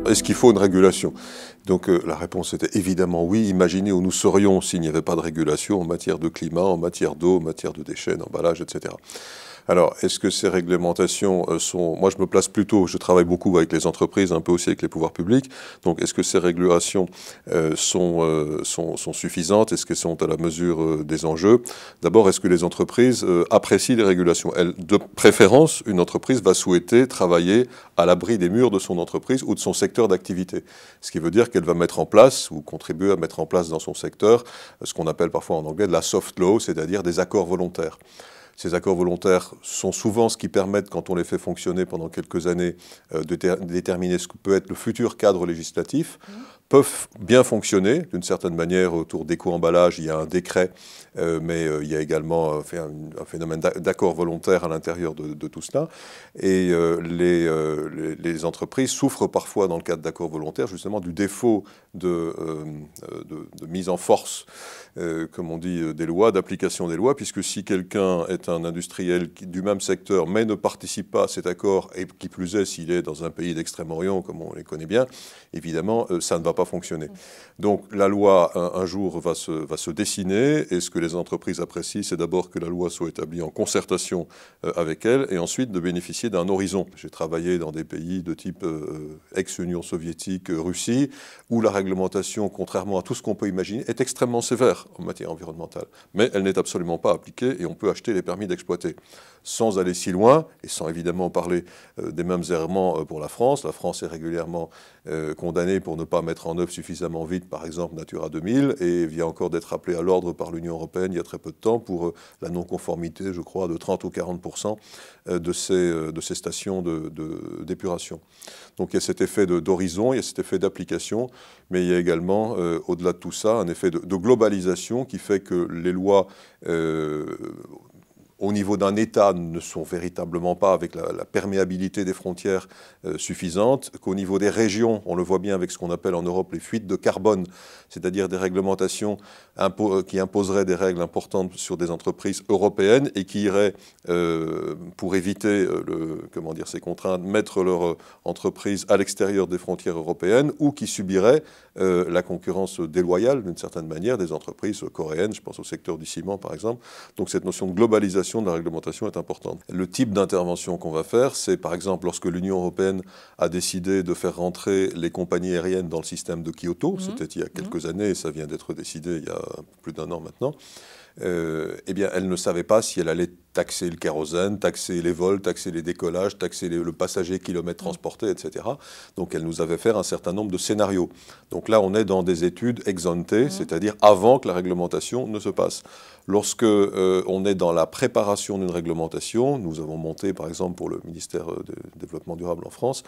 Est-ce qu'il faut une régulation? Donc la réponse était évidemment oui. Imaginez où nous serions s'il n'y avait pas de régulation en matière de climat, en matière d'eau, en matière de déchets, d'emballage, etc. Alors, est-ce que ces réglementations sont... Moi, je me place plutôt, je travaille beaucoup avec les entreprises, un peu aussi avec les pouvoirs publics. Donc, est-ce que ces régulations sont suffisantes? Est-ce qu'elles sont à la mesure des enjeux? D'abord, est-ce que les entreprises apprécient les régulations? De préférence, une entreprise va souhaiter travailler à l'abri des murs de son entreprise ou de son secteur d'activité. Ce qui veut dire qu'elle va mettre en place ou contribuer à mettre en place dans son secteur ce qu'on appelle parfois en anglais de la soft law, c'est-à-dire des accords volontaires. Ces accords volontaires sont souvent ce qui permettent, quand on les fait fonctionner pendant quelques années, de déterminer ce que peut être le futur cadre législatif, peuvent bien fonctionner d'une certaine manière autour d'éco-emballage. Il y a un décret, mais il y a également un phénomène d'accord volontaire à l'intérieur de tout cela. Et les entreprises souffrent parfois, dans le cadre d'accords volontaires, justement du défaut de mise en force, comme on dit, des lois, d'application des lois, puisque si quelqu'un est un industriel du même secteur, mais ne participe pas à cet accord, et qui plus est, s'il est dans un pays d'Extrême-Orient, comme on les connaît bien, évidemment, ça ne va pas fonctionner. Donc la loi, un jour, va se dessiner, et ce que les entreprises apprécient, c'est d'abord que la loi soit établie en concertation avec elles, et ensuite de bénéficier d'un horizon. J'ai travaillé dans des pays de type ex-Union soviétique, Russie, où la réglementation, contrairement à tout ce qu'on peut imaginer, est extrêmement sévère en matière environnementale. Mais elle n'est absolument pas appliquée, et on peut acheter les permis d'exploiter. Sans aller si loin, et sans évidemment parler des mêmes errements pour la France. La France est régulièrement condamnée pour ne pas mettre en œuvre suffisamment vite, par exemple, Natura 2000, et vient encore d'être appelée à l'ordre par l'Union européenne il y a très peu de temps pour la non-conformité, je crois, de 30 ou 40% de ces stations d'épuration. Donc il y a cet effet d'horizon, il y a cet effet d'application, mais il y a également, au-delà de tout ça, un effet de globalisation qui fait que les lois au niveau d'un État ne sont véritablement pas avec la perméabilité des frontières suffisante, qu'au niveau des régions, on le voit bien avec ce qu'on appelle en Europe les fuites de carbone, c'est-à-dire des réglementations qui imposeraient des règles importantes sur des entreprises européennes et qui iraient, pour éviter ces contraintes, mettre leur entreprise à l'extérieur des frontières européennes ou qui subiraient la concurrence déloyale, d'une certaine manière, des entreprises coréennes, je pense au secteur du ciment par exemple. Donc cette notion de globalisation de la réglementation est importante. Le type d'intervention qu'on va faire, c'est par exemple lorsque l'Union européenne a décidé de faire rentrer les compagnies aériennes dans le système de Kyoto, c'était il y a quelques années et ça vient d'être décidé il y a plus d'un an maintenant, eh bien elle ne savait pas si elle allait taxer le kérosène, taxer les vols, taxer les décollages, taxer le passager kilomètre transporté, etc. Donc elle nous avait fait un certain nombre de scénarios. Donc là on est dans des études ex ante, c'est-à-dire avant que la réglementation ne se passe. Lorsque on est dans la préparation d'une réglementation, nous avons monté par exemple pour le ministère du Développement durable en France,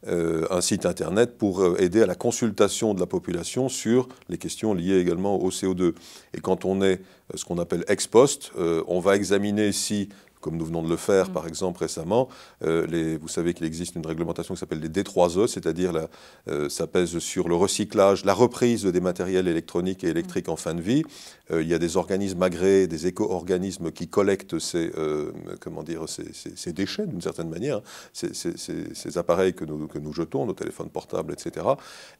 un site internet pour aider à la consultation de la population sur les questions liées également au CO2. Et quand on est ce qu'on appelle ex post, on va examiner si, comme nous venons de le faire par exemple récemment, vous savez qu'il existe une réglementation qui s'appelle les D3E, c'est-à-dire ça pèse sur le recyclage, la reprise des matériels électroniques et électriques en fin de vie. Il y a des organismes agréés, des éco-organismes qui collectent ces déchets d'une certaine manière, ces appareils que nous jetons, nos téléphones portables, etc.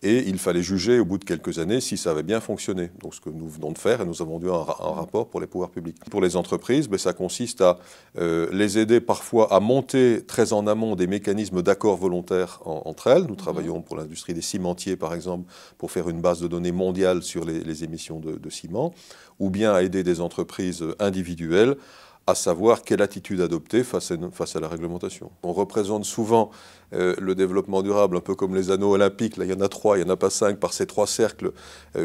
Et il fallait juger au bout de quelques années si ça avait bien fonctionné. Donc ce que nous venons de faire, et nous avons dû un rapport pour les pouvoirs publics. Pour les entreprises, ça consiste à les aider parfois à monter très en amont des mécanismes d'accord volontaires entre elles. Nous travaillons pour l'industrie des cimentiers, par exemple, pour faire une base de données mondiale sur les émissions de ciment, ou bien à aider des entreprises individuelles à savoir quelle attitude adopter face à la réglementation. On représente souvent le développement durable un peu comme les anneaux olympiques. Là, il y en a 3, il n'y en a pas 5, par ces 3 cercles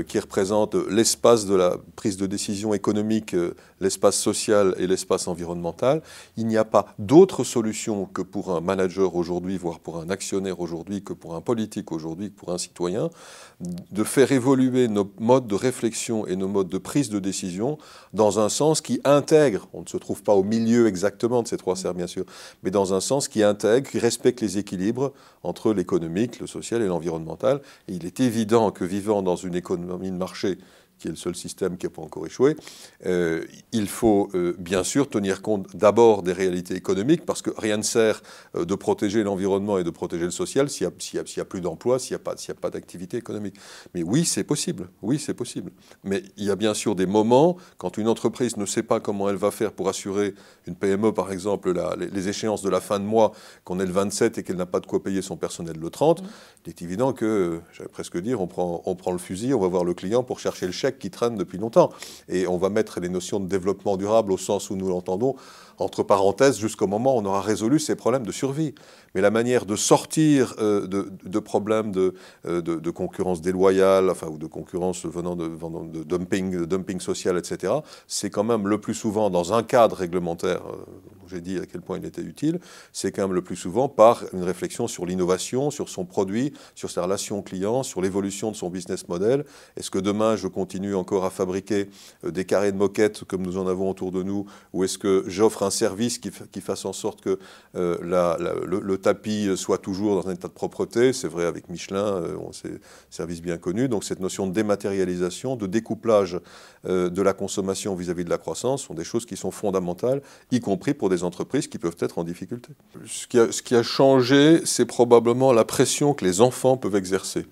qui représentent l'espace de la prise de décision économique, l'espace social et l'espace environnemental. Il n'y a pas d'autre solution que pour un manager aujourd'hui, voire pour un actionnaire aujourd'hui, que pour un politique aujourd'hui, que pour un citoyen, de faire évoluer nos modes de réflexion et nos modes de prise de décision dans un sens qui intègre, on ne se trouve pas au milieu exactement de ces 3 cercles bien sûr, mais dans un sens qui intègre, qui respecte les équilibres entre l'économique, le social et l'environnemental. Et il est évident que vivant dans une économie de marché qui est le seul système qui n'a pas encore échoué, il faut bien sûr tenir compte d'abord des réalités économiques, parce que rien ne sert de protéger l'environnement et de protéger le social s'il n'y a plus d'emploi, s'il n'y a pas d'activité économique. Mais oui, c'est possible. Oui, c'est possible. Mais il y a bien sûr des moments, quand une entreprise ne sait pas comment elle va faire pour assurer une PME, par exemple, les échéances de la fin de mois, qu'on est le 27 et qu'elle n'a pas de quoi payer son personnel le 30, il est évident que, j'allais presque dire, on prend le fusil, on va voir le client pour chercher le chèque qui traîne depuis longtemps. Et on va mettre les notions de développement durable au sens où nous l'entendons, entre parenthèses, jusqu'au moment où on aura résolu ces problèmes de survie. Mais la manière de sortir de problèmes de concurrence déloyale, enfin, ou de concurrence venant de dumping social, etc., c'est quand même le plus souvent dans un cadre réglementaire, j'ai dit à quel point il était utile, c'est quand même le plus souvent par une réflexion sur l'innovation, sur son produit, sur ses relations clients, sur l'évolution de son business model. Est-ce que demain, je continue encore à fabriquer des carrés de moquettes comme nous en avons autour de nous, ou est-ce que j'offre un service qui fasse en sorte que le tapis soit toujours dans un état de propreté? C'est vrai avec Michelin, c'est un service bien connu. Donc cette notion de dématérialisation, de découplage de la consommation vis-à-vis de la croissance sont des choses qui sont fondamentales, y compris pour des entreprises qui peuvent être en difficulté. Ce qui a changé, c'est probablement la pression que les enfants peuvent exercer.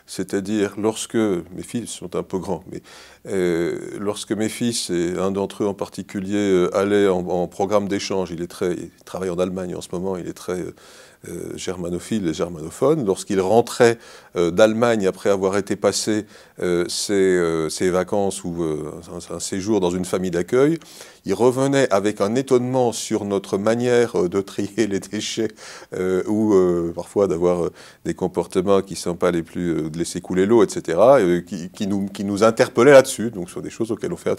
C'est-à-dire, lorsque mes fils sont un peu grands, mais lorsque mes fils, et un d'entre eux en particulier, allaient en programme d'échange, il travaille en Allemagne en ce moment, il est très germanophile et germanophone, lorsqu'il rentrait d'Allemagne après avoir été passé ses vacances ou un séjour dans une famille d'accueil, il revenait avec un étonnement sur notre manière de trier les déchets ou parfois d'avoir des comportements qui ne sont pas les plus... de laisser couler l'eau, etc., qui nous interpellaient là-dessus, donc sur des choses auxquelles on fait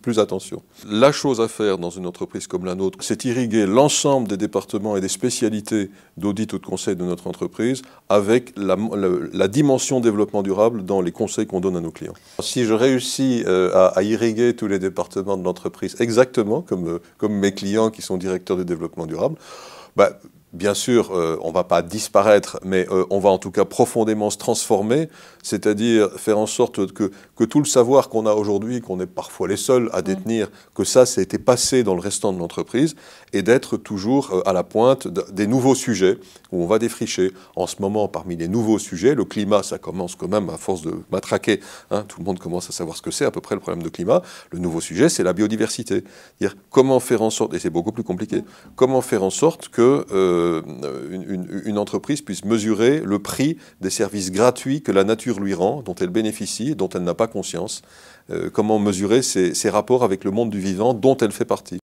plus attention. La chose à faire dans une entreprise comme la nôtre, c'est irriguer l'ensemble des départements et des spécialités d'audit ou de conseil de notre entreprise avec la dimension développement durable dans les conseils qu'on donne à nos clients. Si je réussis à irriguer tous les départements de l'entreprise exactement comme mes clients qui sont directeurs de développement durable, bien sûr, on ne va pas disparaître, mais on va en tout cas profondément se transformer, c'est-à-dire faire en sorte que tout le savoir qu'on a aujourd'hui, qu'on est parfois les seuls à détenir, que ça a été passé dans le restant de l'entreprise, et d'être toujours à la pointe des nouveaux sujets où on va défricher. En ce moment, parmi les nouveaux sujets, le climat, ça commence quand même à force de matraquer, hein, tout le monde commence à savoir ce que c'est à peu près le problème de climat. Le nouveau sujet, c'est la biodiversité. C'est-à-dire comment faire en sorte, et c'est beaucoup plus compliqué, comment faire en sorte que une entreprise puisse mesurer le prix des services gratuits que la nature lui rend, dont elle bénéficie, dont elle n'a pas conscience. Comment mesurer ses rapports avec le monde du vivant dont elle fait partie.